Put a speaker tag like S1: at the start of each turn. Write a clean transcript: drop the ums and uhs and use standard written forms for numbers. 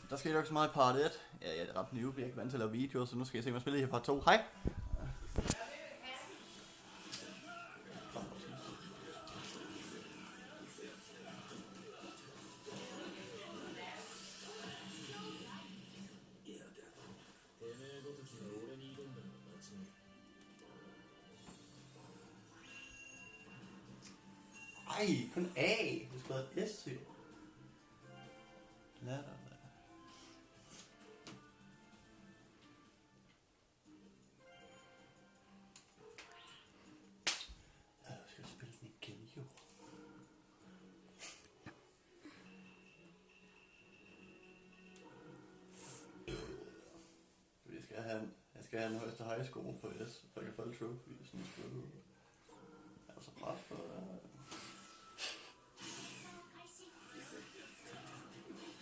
S1: Der skal jo ikke så meget i part 1. Ja, jeg er ret newbie, jeg er ikke vant til at lave videoer, så nu skal jeg se mig spille i part 2. Hej! Ej, kun A. Du skal have et S, jo. Lad dig være. Jeg skal spille den igen, jo. Jeg skal have den højeste high score på S, for jeg kan få det trophy, sådan et spil. Altså pres for det.